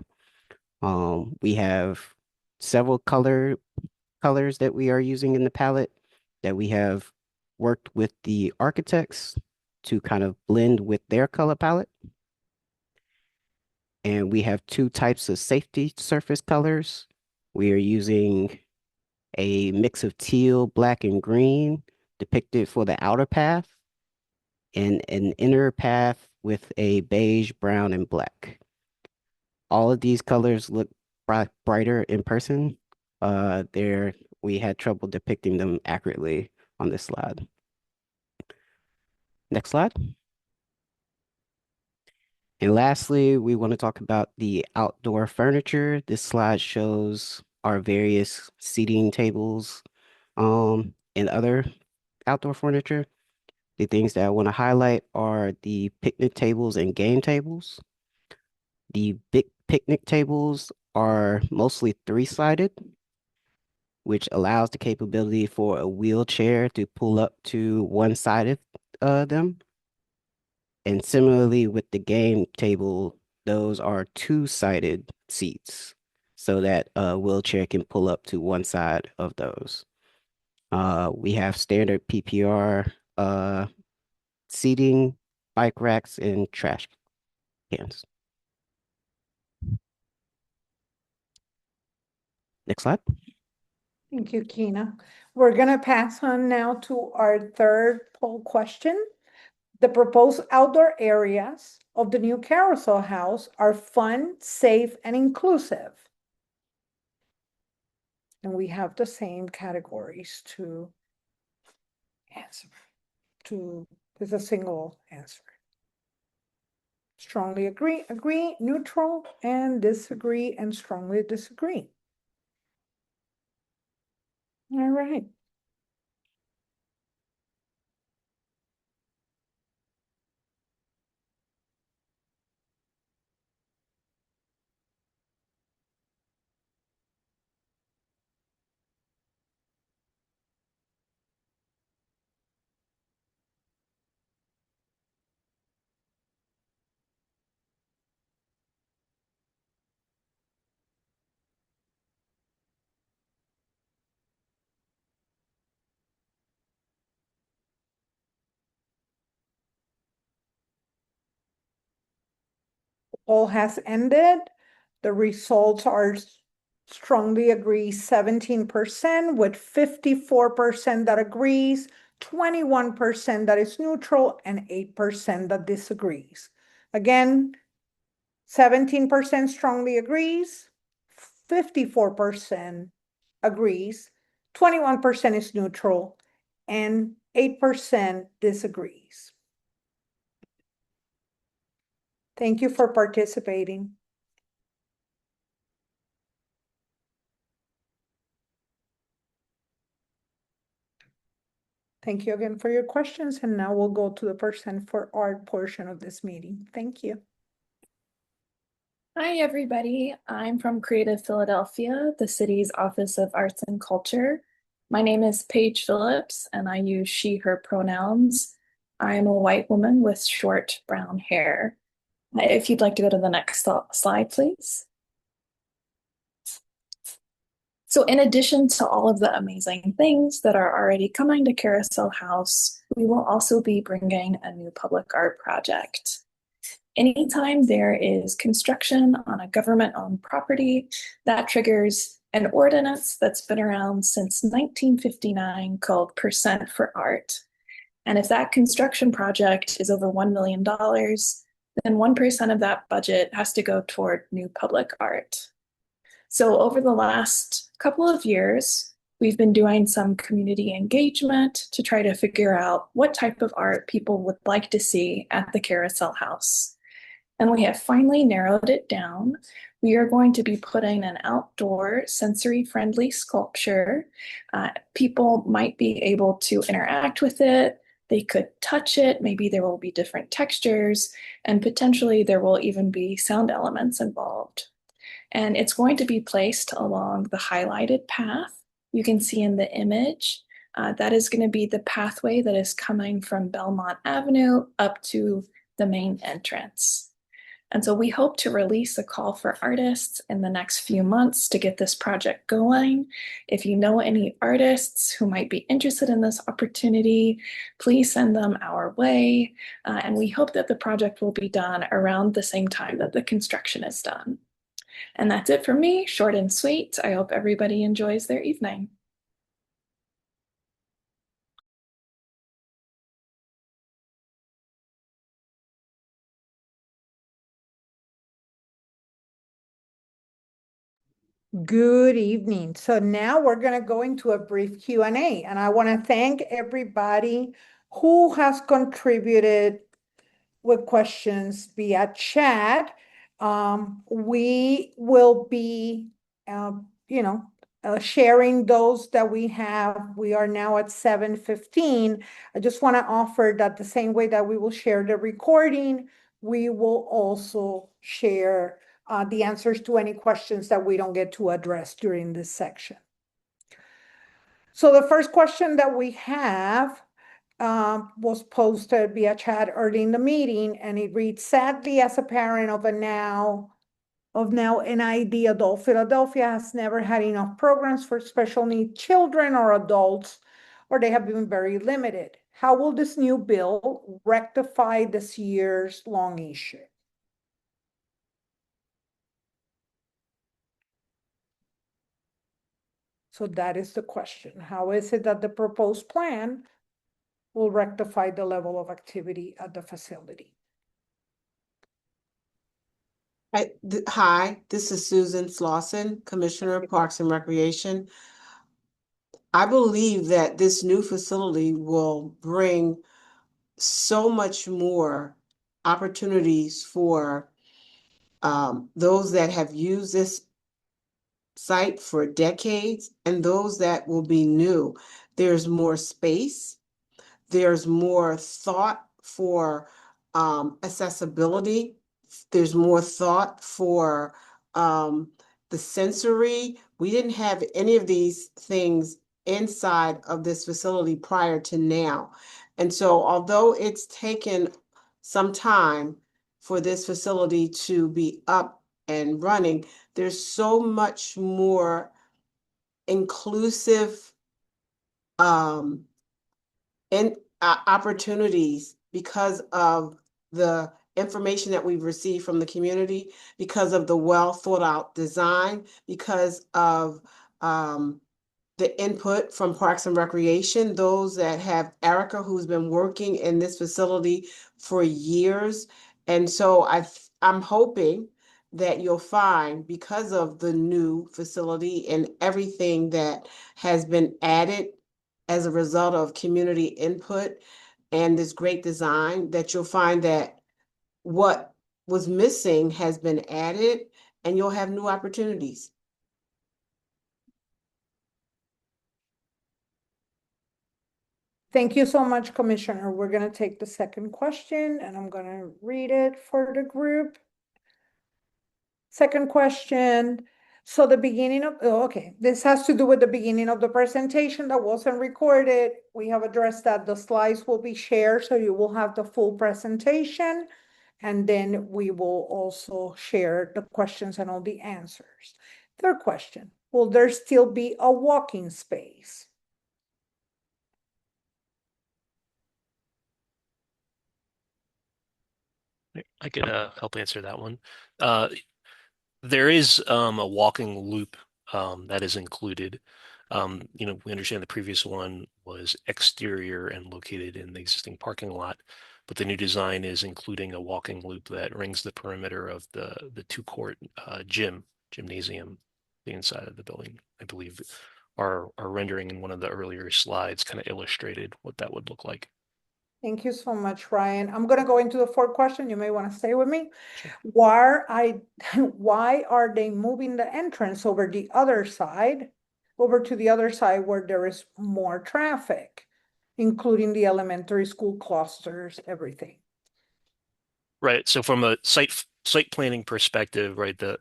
We have several colors that we are using in the palette that we have worked with the architects to kind of blend with their color palette. And we have two types of safety surface colors. We are using a mix of teal, black, and green depicted for the outer path, and an inner path with a beige, brown, and black. All of these colors look brighter in person. We had trouble depicting them accurately on this slide. Next slide. And lastly, we want to talk about the outdoor furniture. This slide shows our various seating tables and other outdoor furniture. The things that I want to highlight are the picnic tables and game tables. The big picnic tables are mostly three-sided, which allows the capability for a wheelchair to pull up to one side of them. And similarly with the game table, those are two-sided seats so that a wheelchair can pull up to one side of those. We have standard PPR seating, bike racks, and trash cans. Next slide. Thank you, Kina. We're going to pass on now to our third poll question. The proposed outdoor areas of the new Carousel house are fun, safe, and inclusive. And we have the same categories to answer, with a single answer. Strongly agree, neutral, and disagree, and strongly disagree. All right. Poll has ended. The results are strongly agree 17%, with 54% that agrees, 21% that is neutral, and 8% that disagrees. Again, 17% strongly agrees, 54% agrees, 21% is neutral, and 8% disagrees. Thank you for participating. Thank you again for your questions, and now we'll go to the percent for art portion of this meeting. Thank you. Hi, everybody. I'm from Creative Philadelphia, the city's Office of Arts and Culture. My name is Paige Phillips, and I use she, her pronouns. I am a white woman with short brown hair. If you'd like to go to the next slide, please. So in addition to all of the amazing things that are already coming to Carousel House, we will also be bringing a new public art project. Anytime there is construction on a government-owned property, that triggers an ordinance that's been around since 1959 called Percent for Art. And if that construction project is over $1 million, then 1% of that budget has to go toward new public art. So over the last couple of years, we've been doing some community engagement to try to figure out what type of art people would like to see at the Carousel House. And we have finally narrowed it down. We are going to be putting an outdoor sensory-friendly sculpture. People might be able to interact with it. They could touch it. Maybe there will be different textures, and potentially there will even be sound elements involved. And it's going to be placed along the highlighted path. You can see in the image, that is going to be the pathway that is coming from Belmont Avenue up to the main entrance. And so we hope to release a call for artists in the next few months to get this project going. If you know any artists who might be interested in this opportunity, please send them our way. And we hope that the project will be done around the same time that the construction is done. And that's it for me, short and sweet. I hope everybody enjoys their evening. Good evening. So now we're going to go into a brief Q&A, and I want to thank everybody who has contributed with questions via chat. We will be, sharing those that we have. We are now at 7:15. I just want to offer that the same way that we will share the recording, we will also share the answers to any questions that we don't get to address during this section. So the first question that we have was posted via chat early in the meeting, and it reads, sadly, as a parent of now NID adult, Philadelphia has never had enough programs for special needs children or adults, or they have been very limited. How will this new bill rectify this year's long issue? So that is the question. How is it that the proposed plan will rectify the level of activity at the facility? Hi, this is Susan Slauson, Commissioner of Parks and Recreation. I believe that this new facility will bring so much more opportunities for those that have used this site for decades and those that will be new. There's more space. There's more thought for accessibility. There's more thought for the sensory. We didn't have any of these things inside of this facility prior to now. And so although it's taken some time for this facility to be up and running, there's so much more inclusive opportunities because of the information that we've received from the community, because of the well thought out design, because of the input from Parks and Recreation, those that have Erica, who's been working in this facility for years. And so I'm hoping that you'll find, because of the new facility and everything that has been added as a result of community input and this great design, that you'll find that what was missing has been added and you'll have new opportunities. Thank you so much, Commissioner. We're going to take the second question and I'm going to read it for the group. Second question. So the beginning of, oh, okay, this has to do with the beginning of the presentation that wasn't recorded. We have addressed that the slides will be shared, so you will have the full presentation. And then we will also share the questions and all the answers. Third question, will there still be a walking space? I could help answer that one. There is a walking loop that is included. We understand the previous one was exterior and located in the existing parking lot, but the new design is including a walking loop that rings the perimeter of the two-court gymnasium, the inside of the building. I believe our rendering in one of the earlier slides kind of illustrated what that would look like. Thank you so much, Ryan. I'm going to go into the fourth question. You may want to stay with me. Sure. Why are they moving the entrance over to the other side where there is more traffic, including the elementary school clusters, everything? Right. So from a site planning perspective, right, the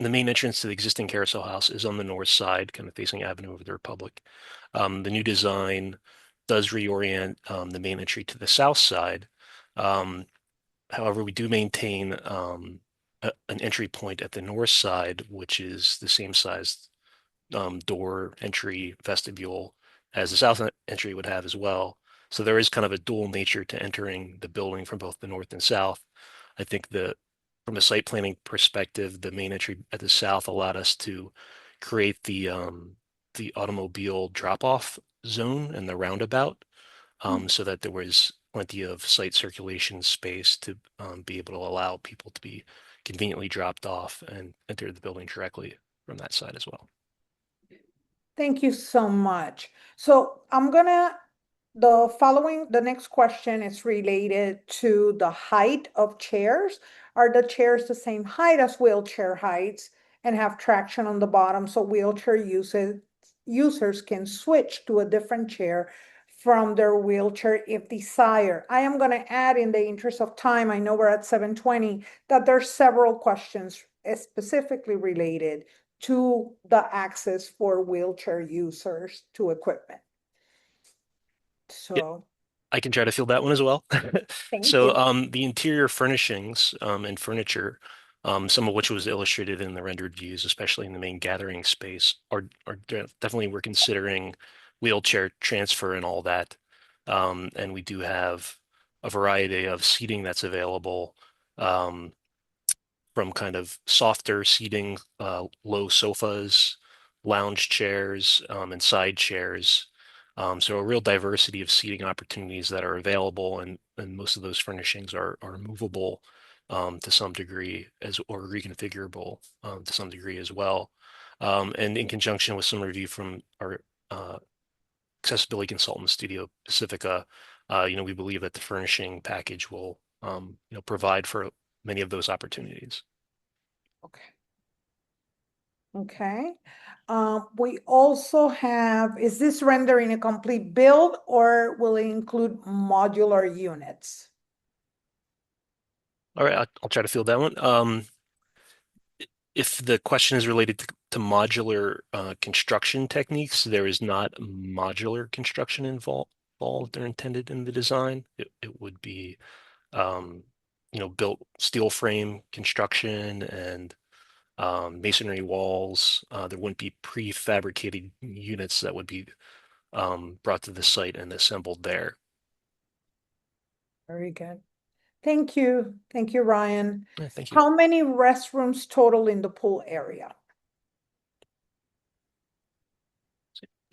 main entrance to the existing Carousel House is on the north side, kind of facing Avenue of the Republic. The new design does reorient the main entry to the south side. However, we do maintain an entry point at the north side, which is the same size door, entry, vestibule as the south entry would have as well. So there is kind of a dual nature to entering the building from both the north and south. I think from a site planning perspective, the main entry at the south allowed us to create the automobile drop-off zone and the roundabout, so that there was plenty of site circulation space to be able to allow people to be conveniently dropped off and enter the building directly from that side as well. Thank you so much. So the next question is related to the height of chairs. Are the chairs the same height as wheelchair heights and have traction on the bottom so wheelchair users can switch to a different chair from their wheelchair if desired? I am going to add, in the interest of time, I know we're at 7:20, that there's several questions specifically related to the access for wheelchair users to equipment. So I can try to field that one as well. thank So you. the interior furnishings and furniture, some of which was illustrated in the rendered views, especially in the main gathering space, are definitely, we're considering wheelchair transfer and all that. And we do have a variety of seating that's available, from kind of softer seating, low sofas, lounge chairs, and side chairs. So a real diversity of seating opportunities that are available, and most of those furnishings are movable to some degree, or reconfigurable to some degree as well. And in conjunction with some review from our accessibility consultant Studio Pacifica, we believe that the furnishing package will provide for many of those opportunities. Okay. Okay. We also have, is this rendering a complete build or will it include modular units? All right, I'll try to field that one. If the question is related to modular construction techniques, there is not modular construction involved or intended in the design. It would be built steel frame construction and masonry walls. There wouldn't be prefabricated units that would be brought to the site and assembled there. Very good. Thank you. Thank you, Ryan. Yeah, thank you. How many restrooms total in the pool area?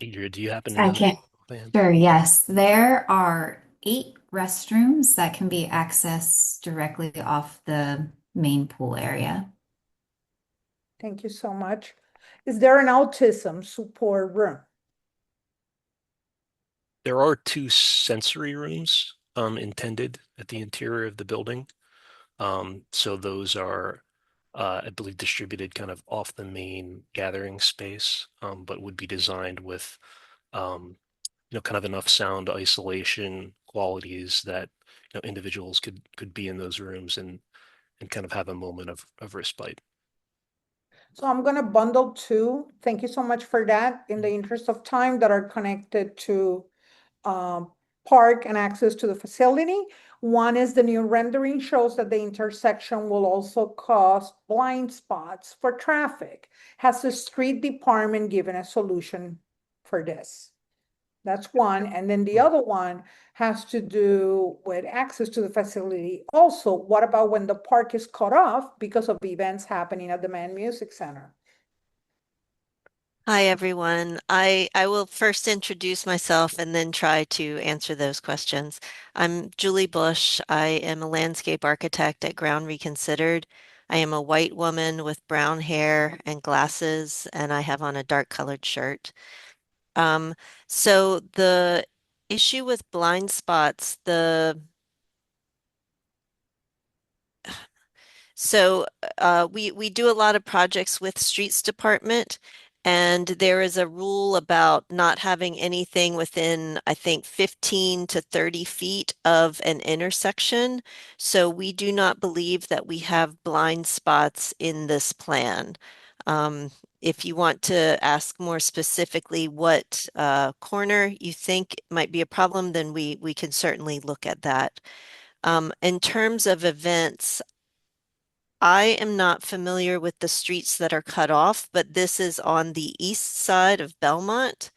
Adria, do you happen to I know that can. offhand? Sure, yes. There are 8 restrooms that can be accessed directly off the main pool area. Thank you so much. Is there an autism support room? There are 2 sensory rooms intended at the interior of the building. So those are, I believe, distributed kind of off the main gathering space, but would be designed with, kind of enough sound isolation qualities that, individuals could be in those rooms and kind of have a moment of respite. So I'm going to bundle two. Thank you so much for that. In the interest of time, that are connected to um, park and access to the facility. One is the new rendering shows that the intersection will also cause blind spots for traffic. Has the street department given a solution for this? That's one. And then the other one has to do with access to the facility. Also, what about when the park is cut off because of events happening at the Man Music Center? Hi, everyone. I will first introduce myself and then try to answer those questions. I'm Julie Bush. I am a landscape architect at Ground Reconsidered. I am a white woman with brown hair and glasses, and I have on a dark colored shirt. Um, so the issue with blind spots, we do a lot of projects with streets department, and there is a rule about not having anything within, I think, 15 to 30 feet of an intersection. So we do not believe that we have blind spots in this plan. If you want to ask more specifically what corner you think might be a problem, then we can certainly look at that. In terms of events, I am not familiar with the streets that are cut off, but this is on the east side of Belmont.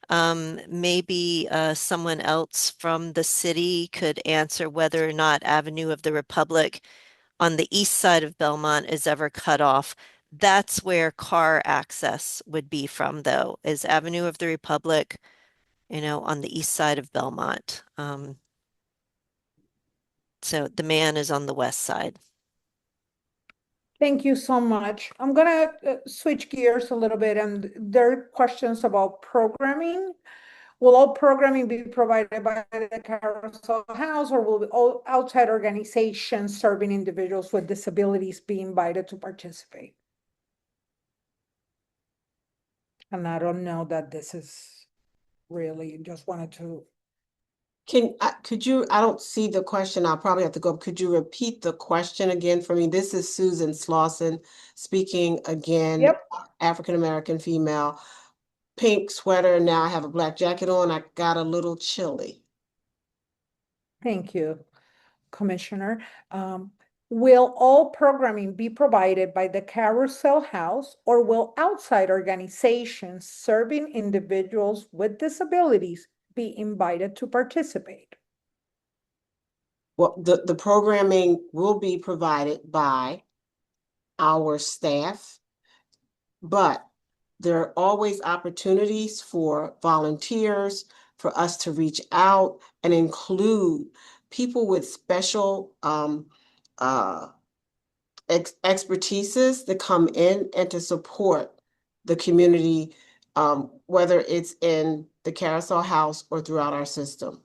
Maybe someone else from the city could answer whether or not Avenue of the Republic on the east side of Belmont is ever cut off. That's where car access would be from, though, is Avenue of the Republic, on the east side of Belmont. So the man is on the west side. Thank you so much. I'm gonna switch gears a little bit, and there are questions about programming. Will all programming be provided by the Carousel House, or will all outside organizations serving individuals with disabilities be invited to participate? And I don't know that this is really, just wanted to. Could you, I don't see the question. I'll probably have to go. Could you repeat the question again for me? This is Susan Slauson speaking again, Yep. African-American female, pink sweater. Now I have a black jacket on. I got a little chilly. Thank you, Commissioner. Will all programming be provided by the Carousel House, or will outside organizations serving individuals with disabilities be invited to participate? Well, the programming will be provided by our staff, but there are always opportunities for volunteers, for us to reach out and include people with special expertises that come in and to support the community, whether it's in the Carousel House or throughout our system.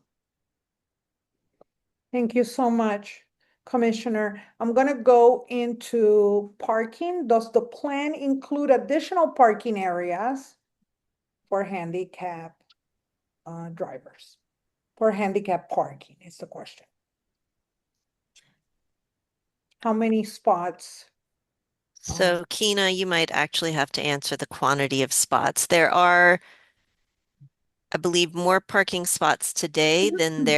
Thank you so much, Commissioner. I'm going to go into parking. Does the plan include additional parking areas for handicap drivers? For handicap parking is the question. How many spots? So, Kina, you might actually have to answer the quantity of spots. There are, I believe, more parking spots today than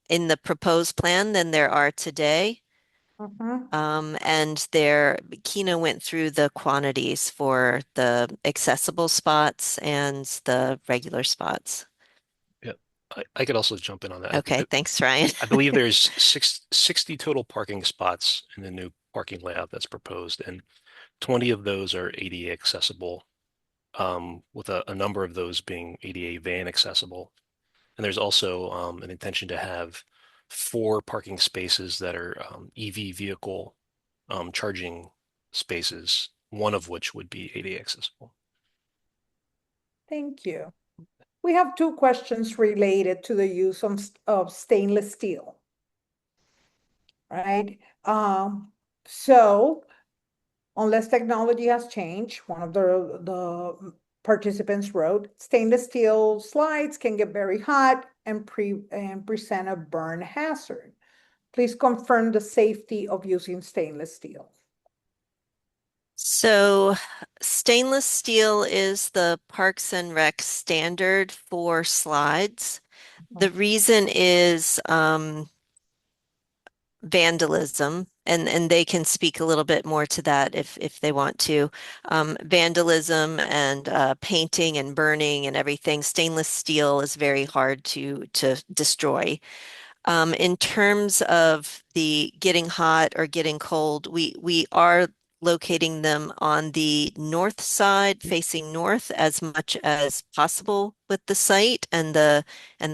in the proposed plan than there are today. And Kina went through the quantities for the accessible spots and the regular spots. Yeah, I could also jump in on that. Okay, thanks, Ryan. I believe there's 60 total parking spots in the new parking layout that's proposed, and 20 of those are ADA accessible. with a number of those being ADA van accessible. And there's also an intention to have 4 parking spaces that are EV vehicle charging spaces, one of which would be ADA accessible. Thank you. We have 2 questions related to the use of stainless steel. Right? So unless technology has changed, one of the participants wrote, stainless steel slides can get very hot and present a burn hazard. Please confirm the safety of using stainless steel. So stainless steel is the Parks and Rec standard for slides. The reason is vandalism, and they can speak a little bit more to that if they want to. Vandalism and painting and burning and everything. Stainless steel is very hard to destroy. In terms of the getting hot or getting cold, we are locating them on the north side, facing north as much as possible with the site and the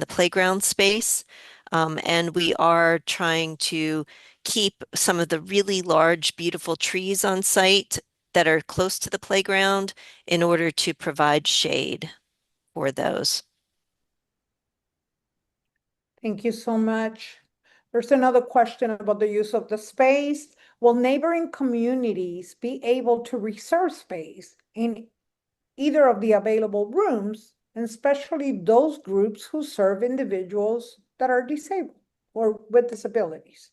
playground space. And we are trying to keep some of the really large, beautiful trees on site that are close to the playground in order to provide shade for those. Thank you so much. There's another question about the use of the space. Will neighboring communities be able to reserve space in either of the available rooms, and especially those groups who serve individuals that are disabled or with disabilities?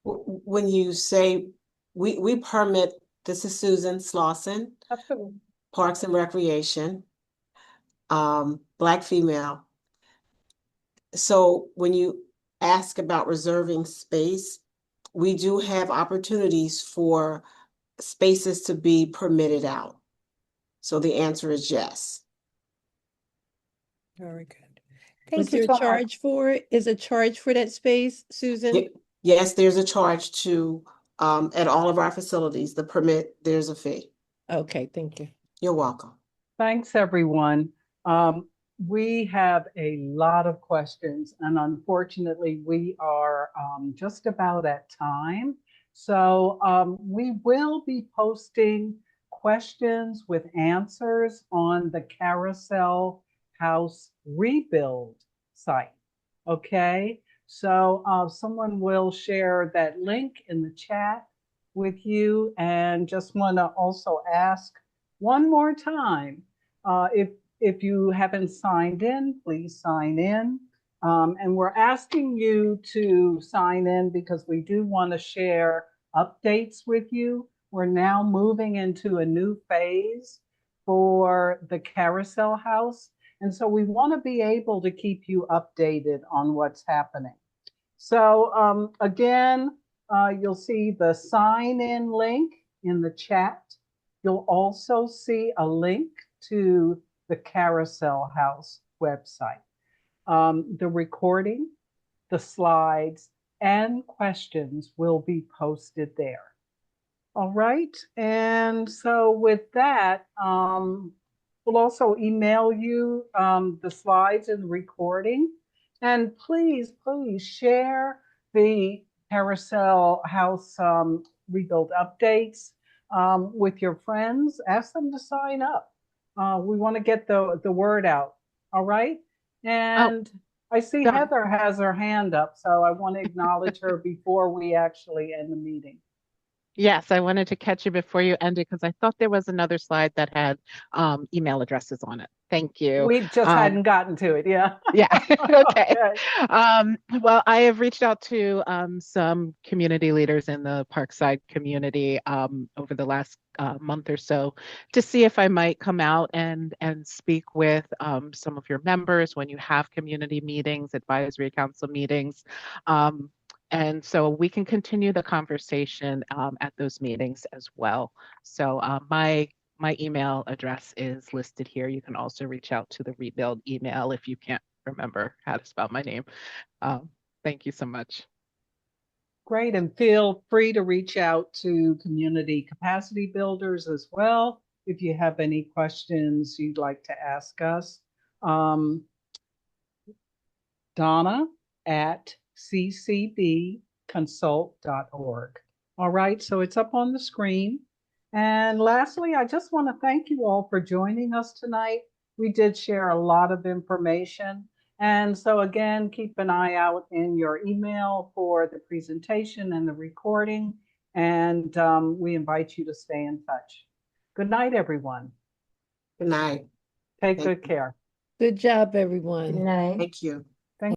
When you say we permit, this is Susan Slauson, Absolutely. Parks and Recreation, Black female. So when you ask about reserving space, we do have opportunities for spaces to be permitted out. So the answer is yes. Very good. Was Thank you there a so much. charge for it? Is a charge for that space, Susan? Yes, there's a charge to at all of our facilities. The permit, there's a fee. Okay, thank you. You're welcome. Thanks, everyone. We have a lot of questions, and unfortunately, we are just about at time. So we will be posting questions with answers on the Carousel House Rebuild site. Okay, so someone will share that link in the chat with you, and just want to also ask one more time, if you haven't signed in, please sign in. And we're asking you to sign in because we do want to share updates with you. We're now moving into a new phase for the Carousel House. And so we want to be able to keep you updated on what's happening. So again, you'll see the sign in link in the chat. You'll also see a link to the Carousel House website. The recording, the slides, and questions will be posted there. All right, and so with that, we'll also email you the slides and the recording. And please, please share the Carousel House rebuild updates with your friends. Ask them to sign up. We want to get the word out. All right. And I see Heather has her hand up, so I want to acknowledge her before we actually end the meeting. Yes, I wanted to catch you before you ended because I thought there was another slide that had email addresses on it. Thank you. We just hadn't gotten to it. Yeah. Yeah. Okay. Okay. Well, I have reached out to some community leaders in the Parkside community over the last month or so to see if I might come out and speak with some of your members when you have community meetings, advisory council meetings. And so we can continue the conversation at those meetings as well. So my email address is listed here. You can also reach out to the Rebuild email if you can't remember how to spell my name. Thank you so much. Great, and feel free to reach out to community capacity builders as well. if you have any questions you'd like to ask us. Um, Donna at ccbconsult.org. All right, so it's up on the screen. And lastly, I just want to thank you all for joining us tonight. We did share a lot of information. And so again, keep an eye out in your email for the presentation and the recording. And we invite you to stay in touch. Good night, everyone. Good night. Take Thank good you. care. Good job, Good everyone. night. Thank you.